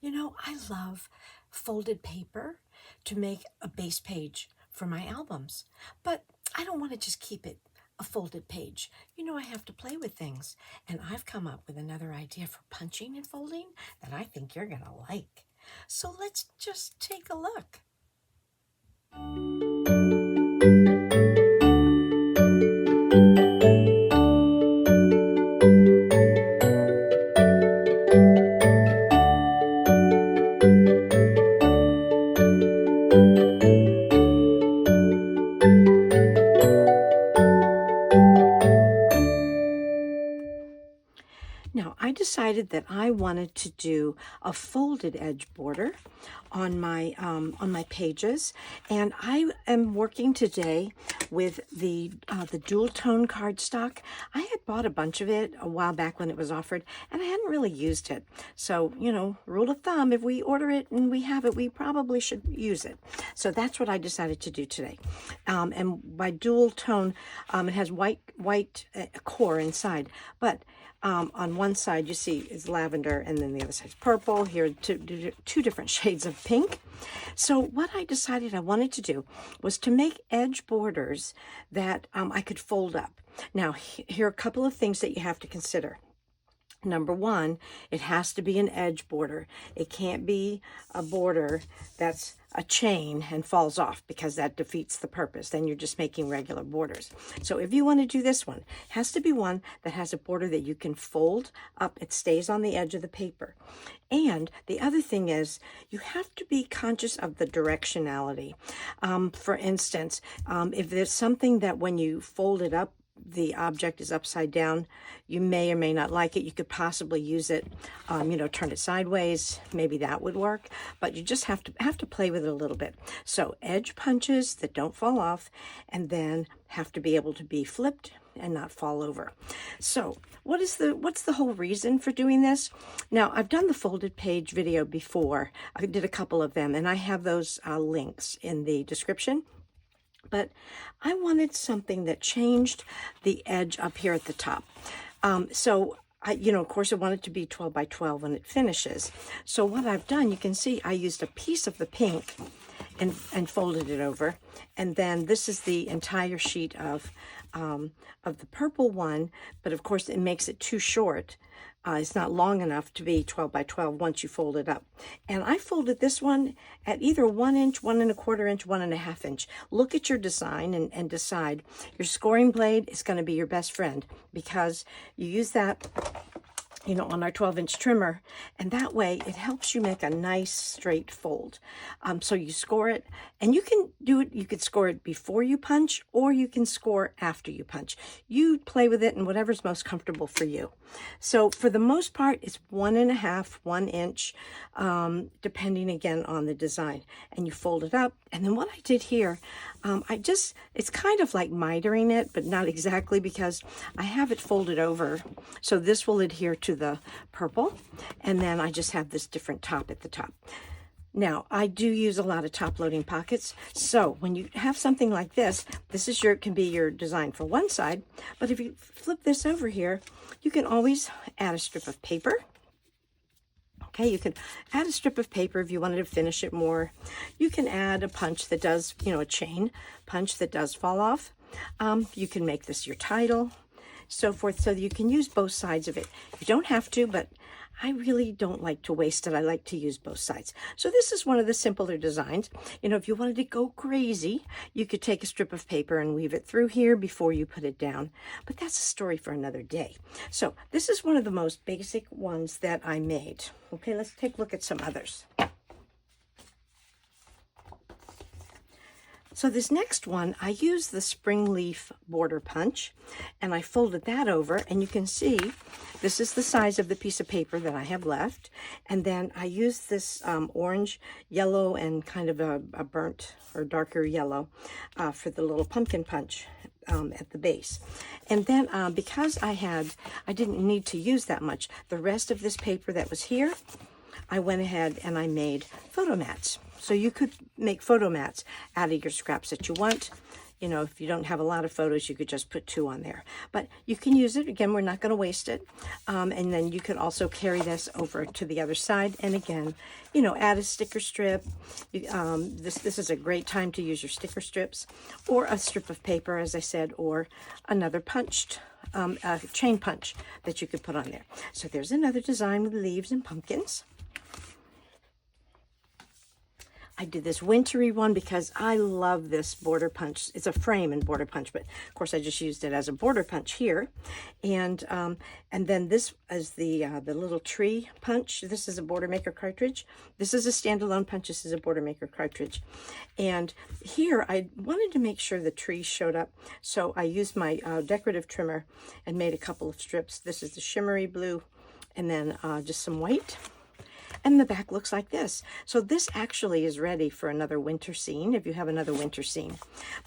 I love folded paper to make a base page for my albums, but I don't want to just keep it a folded page. I have to play with things, and I've come up with another idea for punching and folding that I think you're going to like. So let's just take a look. Now, I decided that I wanted to do a folded edge border on my pages, and I am working today with the dual tone cardstock. I had bought a bunch of it a while back when it was offered, and I hadn't really used it. So, rule of thumb: if we order it and we have it, we probably should use it. So that's what I decided to do today. And by dual tone, it has white core inside, but on one side you see is lavender, and then the other side is purple. Here are two different shades of pink. So what I decided I wanted to do was to make edge borders that I could fold up. Now, here are a couple of things that you have to consider. Number one, it has to be an edge border. It can't be a border that's a chain and falls off, because that defeats the purpose. Then you're just making regular borders. So if you want to do this one, it has to be one that has a border that you can fold up. It stays on the edge of the paper. And the other thing is, you have to be conscious of the directionality. For instance, if there's something that when you fold it up, the object is upside down, you may or may not like it. You could possibly use it, turn it sideways. Maybe that would work, but you just have to play with it a little bit. So edge punches that don't fall off, and then have to be able to be flipped and not fall over. So what's the whole reason for doing this? Now, I've done the folded page video before. I did a couple of them, and I have those links in the description. But I wanted something that changed the edge up here at the top. So of course, I want it to be 12 by 12 when it finishes. So what I've done, you can see I used a piece of the pink and folded it over. And then this is the entire sheet of the purple one, but of course it makes it too short. It's not long enough to be 12 by 12 once you fold it up. And I folded this one at either 1 inch, 1 1/4 inch, 1 1/2 inch. Look at your design and decide. Your scoring blade is going to be your best friend, because you use that on our 12-inch trimmer, and that way it helps you make a nice straight fold. So you score it, and you can do it. You could score it before you punch, or you can score after you punch. You play with it and whatever's most comfortable for you. So for the most part, it's 1 1/2, 1 inch, depending again on the design. And you fold it up, and then what I did here, it's kind of like mitering it, but not exactly, because I have it folded over. So this will adhere to the purple, and then I just have this different top at the top. Now, I do use a lot of top loading pockets. So when you have something like this can be your design for one side, but if you flip this over here, you can always add a strip of paper. Okay, you can add a strip of paper if you wanted to finish it more. You can add a punch that does, a chain punch that does fall off. You can make this your title, so forth, so that you can use both sides of it. You don't have to, but I really don't like to waste it. I like to use both sides. So this is one of the simpler designs. If you wanted to go crazy, you could take a strip of paper and weave it through here before you put it down. But that's a story for another day. So this is one of the most basic ones that I made. Okay, let's take a look at some others. So this next one, I used the spring leaf border punch, and I folded that over, and you can see this is the size of the piece of paper that I have left. And then I used this orange, yellow, and kind of a burnt or darker yellow for the little pumpkin punch at the base. And then because I didn't need to use that much, the rest of this paper that was here, I went ahead and I made photo mats. So you could make photo mats out of your scraps that you want. you know, if you don't have a lot of photos, you could just put 2 on there. But you can use it. Again, we're not going to waste it. And then you could also carry this over to the other side. And again, you know, add a sticker strip. This is a great time to use your sticker strips, or a strip of paper, as I said, or another punched chain punch that you could put on there. So there's another design with leaves and pumpkins. I did this wintry one because I love this border punch. It's a frame and border punch, but of course I just used it as a border punch here. And then this is the little tree punch. This is a border maker cartridge. This is a standalone punch. This is a border maker cartridge. And here I wanted to make sure the tree showed up, so I used my decorative trimmer and made a couple of strips. This is the shimmery blue, and then just some white. And the back looks like this. So this actually is ready for another winter scene, if you have another winter scene.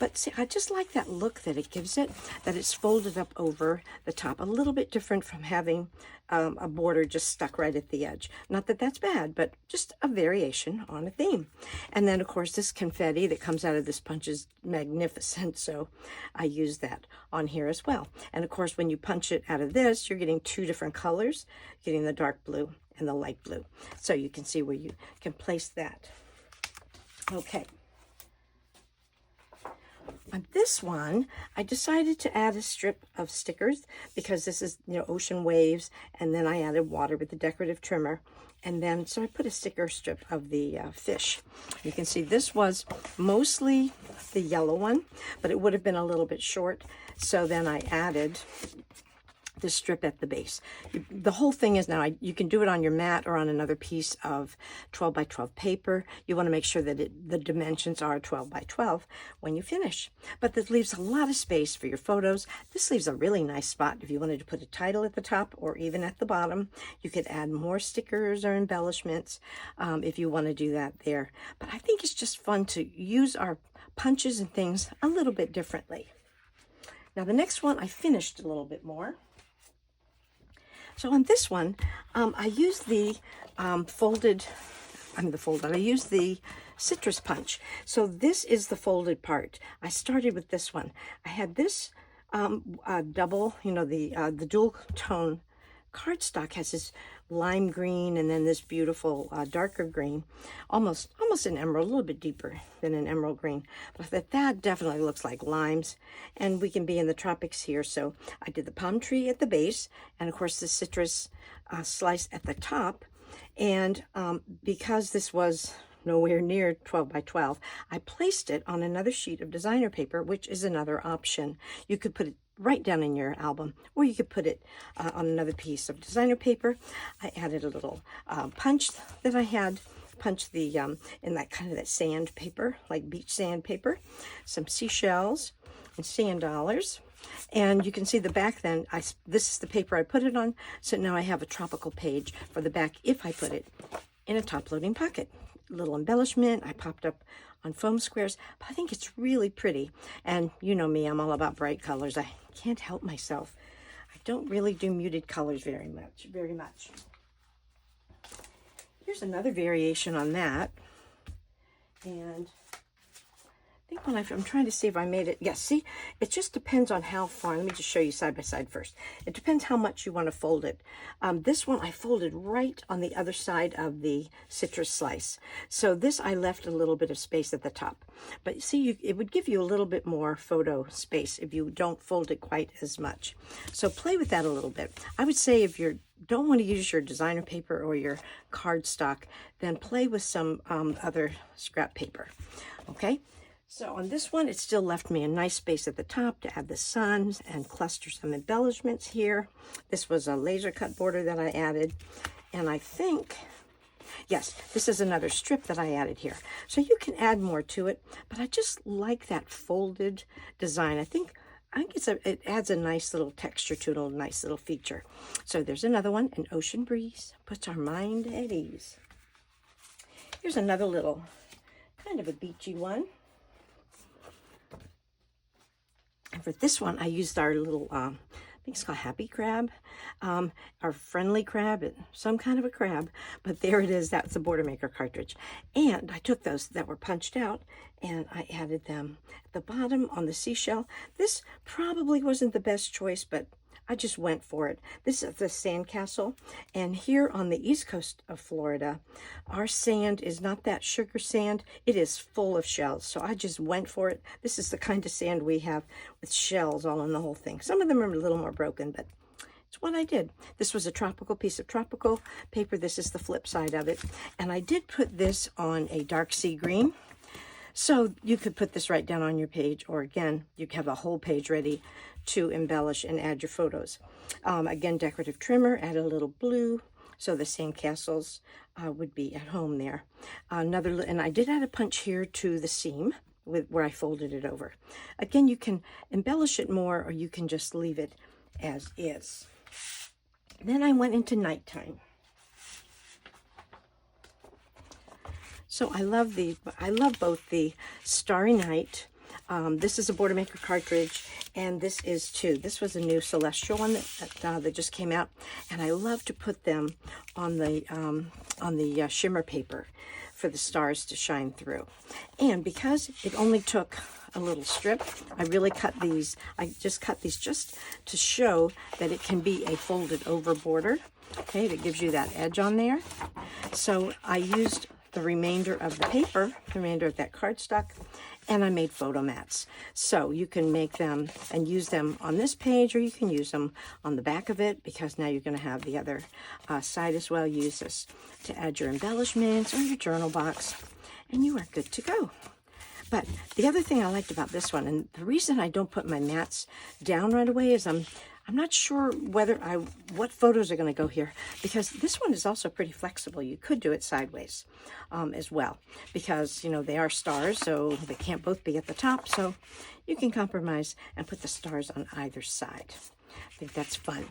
But see, I just like that look that it gives it, that it's folded up over the top. A little bit different from having a border just stuck right at the edge. Not that that's bad, but just a variation on a theme. And then, of course, this confetti that comes out of this punch is magnificent. So I use that on here as well. And, of course, when you punch it out of this, you're getting 2 different colors. You're getting the dark blue and the light blue. So you can see where you can place that. Okay. On this one, I decided to add a strip of stickers because this is, you know, ocean waves, and then I added water with the decorative trimmer. And then, so I put a sticker strip of the fish. You can see this was mostly the yellow one, but it would have been a little bit short. So then I added this strip at the base. The whole thing is now, you can do it on your mat or on another piece of 12 by 12 paper. You want to make sure that the dimensions are 12 by 12 when you finish. But this leaves a lot of space for your photos. This leaves a really nice spot if you wanted to put a title at the top or even at the bottom. You could add more stickers or embellishments if you want to do that there. But I think it's just fun to use our punches and things a little bit differently. Now the next one I finished a little bit more. So on this one, I used the I used the citrus punch. So this is the folded part. I started with this one. I had this double, you know, the dual tone cardstock has this lime green and then this beautiful darker green, almost an emerald, a little bit deeper than an emerald green. But that definitely looks like limes, and we can be in the tropics here. So I did the palm tree at the base, and of course the citrus slice at the top. And because this was nowhere near 12 by 12, I placed it on another sheet of designer paper, which is another option. You could put it right down in your album, or you could put it on another piece of designer paper. I added a little punch that I had, punched the in that kind of that sand paper, like beach sand paper, some seashells and sand dollars. And you can see the back then, this is the paper I put it on, so now I have a tropical page for the back if I put it in a top-loading pocket. Little embellishment I popped up on foam squares, but I think it's really pretty. And you know me, I'm all about bright colors. I can't help myself. I don't really do muted colors very much. Here's another variation on that. And I think when I'm trying to see if I made it. Yes, see, it just depends on how far. Let me just show you side by side first. It depends how much you want to fold it. This one I folded right on the other side of the citrus slice. So this I left a little bit of space at the top. But see, it would give you a little bit more photo space if you don't fold it quite as much. So play with that a little bit. I would say if you don't want to use your designer paper or your cardstock, then play with some other scrap paper. Okay? So on this one, it still left me a nice space at the top to add the suns and cluster some embellishments here. This was a laser cut border that I added. And I think, yes, this is another strip that I added here. So you can add more to it, but I just like that folded design. I think it adds a nice little texture to it, a nice little feature. So there's another one, an ocean breeze puts our mind at ease. Here's another little kind of a beachy one. And for this one, I used our little, I think it's called Happy Crab, or Friendly Crab, some kind of a crab. But there it is. That's the Border Maker cartridge. And I took those that were punched out and I added them at the bottom on the seashell. This probably wasn't the best choice, but I just went for it. This is the sandcastle, and here on the east coast of Florida, our sand is not that sugar sand. It is full of shells, so I just went for it. This is the kind of sand we have with shells all in the whole thing. Some of them are a little more broken, but it's what I did. This was a tropical piece of tropical paper. This is the flip side of it, and I did put this on a dark sea green. So you could put this right down on your page, or again, you have a whole page ready to embellish and add your photos. Again, decorative trimmer, add a little blue, so the sandcastles would be at home there. And I did add a punch here to the seam where I folded it over. Again, you can embellish it more, or you can just leave it as is. Then I went into nighttime. So I love both the Starry Night. This is a Border Maker cartridge, and this is too. This was a new Celestial one that just came out, and I love to put them on the shimmer paper for the stars to shine through. And because it only took a little strip, I really cut these. I just cut these just to show that it can be a folded over border. Okay, that gives you that edge on there. So I used the remainder of the paper, the remainder of that cardstock, and I made photo mats. So you can make them and use them on this page, or you can use them on the back of it, because now you're going to have the other side as well. Use this to add your embellishments or your journal box, and you are good to go. But the other thing I liked about this one, and the reason I don't put my mats down right away, is I'm not sure what photos are going to go here, because this one is also pretty flexible. You could do it sideways as well, because, you know, they are stars, so they can't both be at the top. So you can compromise and put the stars on either side. I think that's fun.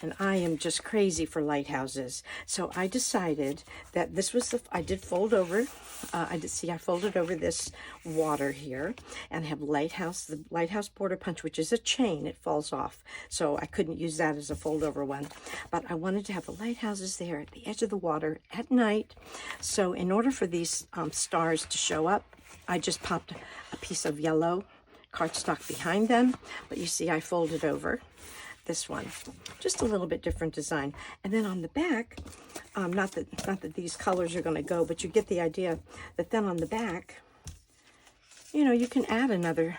And I am just crazy for lighthouses. So I decided that this was I did fold over. I folded over this water here, and I have the Lighthouse border punch, which is a chain. It falls off, so I couldn't use that as a fold over one. But I wanted to have the lighthouses there at the edge of the water at night. So in order for these stars to show up, I just popped a piece of yellow cardstock behind them. But you see, I folded over this one, just a little bit different design. And then on the back, not that these colors are going to go, but you get the idea that then on the back, you know, you can add another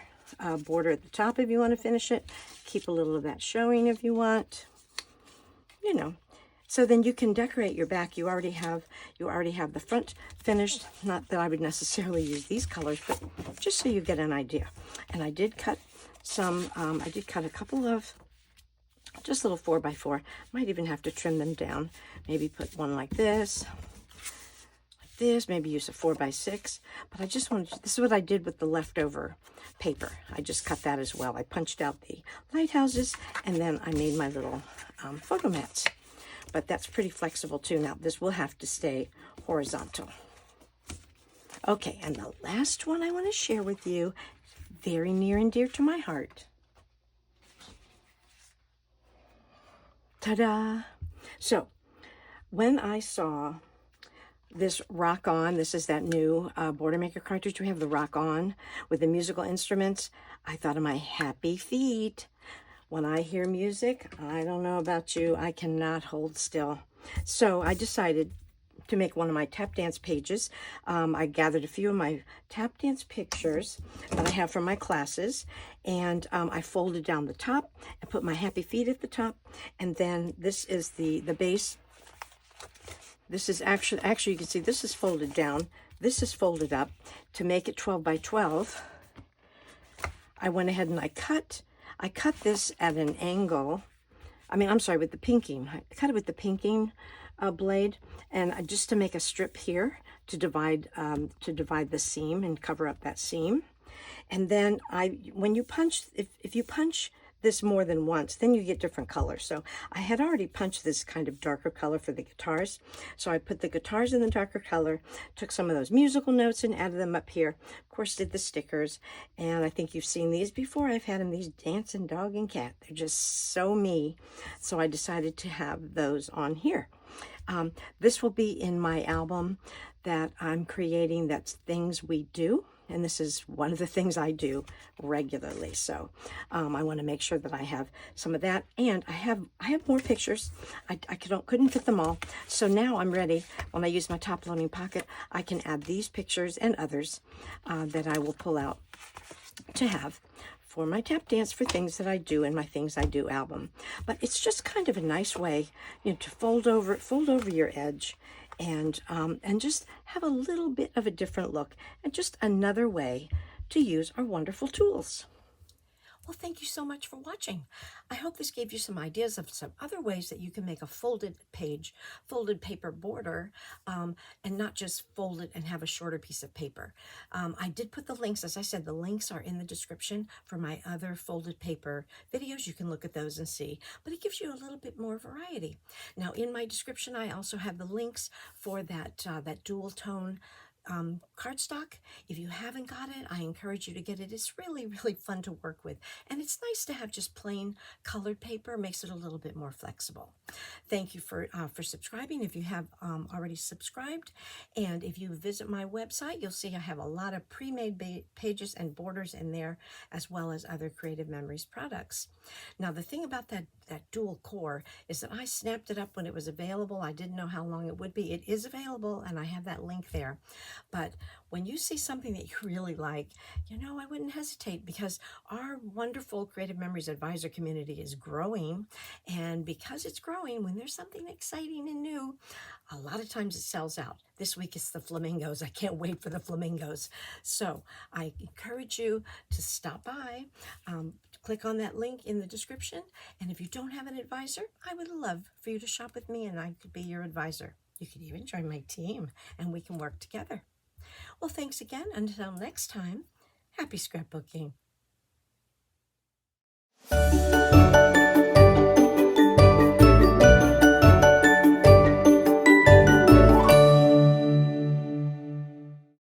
border at the top if you want to finish it. Keep a little of that showing if you want, you know. So then you can decorate your back. You already have the front finished. Not that I would necessarily use these colors, but just so you get an idea. And I did cut some. I did cut a couple of just little 4x4. Might even have to trim them down. Maybe put one like this, maybe use a 4x6. But I just wanted this is what I did with the leftover paper. I just cut that as well. I punched out the lighthouses, and then I made my little photo mats. But that's pretty flexible too. Now this will have to stay horizontal. Okay, and the last one I want to share with you, very near and dear to my heart. Ta-da! So, when I saw this Rock On, this is that new Border Maker cartridge. We have the Rock On with the musical instruments. I thought of my happy feet. When I hear music, I don't know about you, I cannot hold still. So I decided to make one of my tap dance pages. I gathered a few of my tap dance pictures that I have from my classes, and I folded down the top and put my happy feet at the top. And then this is the base. This is actually you can see this is folded down. This is folded up to make it 12 by 12. I went ahead and I cut this at an angle. I'm sorry, with the pinking. I cut it with the pinking blade, and just to make a strip here to divide the seam and cover up that seam. And then when you punch, if you punch this more than once, then you get different colors. So I had already punched this kind of darker color for the guitars. So I put the guitars in the darker color, took some of those musical notes and added them up here. Of course, did the stickers. And I think you've seen these before. I've had them, these dancing dog and cat. They're just so me. So I decided to have those on here. This will be in my album that I'm creating, that's Things We Do. And this is one of the things I do regularly. So I want to make sure that I have some of that. And I have more pictures. I couldn't fit them all. So now I'm ready. When I use my top loading pocket, I can add these pictures and others that I will pull out to have for my tap dance for things that I do in my Things I Do album. But it's just kind of a nice way, to fold over your edge and just have a little bit of a different look, and just another way to use our wonderful tools. Well, thank you so much for watching. I hope this gave you some ideas of some other ways that you can make a folded paper border, and not just fold it and have a shorter piece of paper. I did put the links, as I said, the links are in the description for my other folded paper videos. You can look at those and see, but it gives you a little bit more variety. Now, in my description, I also have the links for that dual tone cardstock. If you haven't got it, I encourage you to get it. It's really, really fun to work with. And it's nice to have just plain colored paper. Makes it a little bit more flexible. Thank you for subscribing if you have already subscribed. And if you visit my website, you'll see I have a lot of pre-made pages and borders in there, as well as other Creative Memories products. Now, the thing about that dual core is that I snapped it up when it was available. I didn't know how long it would be. It is available, and I have that link there. But when you see something that you really like, I wouldn't hesitate, because our wonderful Creative Memories Advisor community is growing. And because it's growing, when there's something exciting and new, a lot of times it sells out. This week it's the flamingos. I can't wait for the flamingos. So I encourage you to stop by. Click on that link in the description. And if you don't have an advisor, I would love for you to shop with me, and I could be your advisor. You could even join my team, and we can work together. Well, thanks again. Until next time, happy scrapbooking.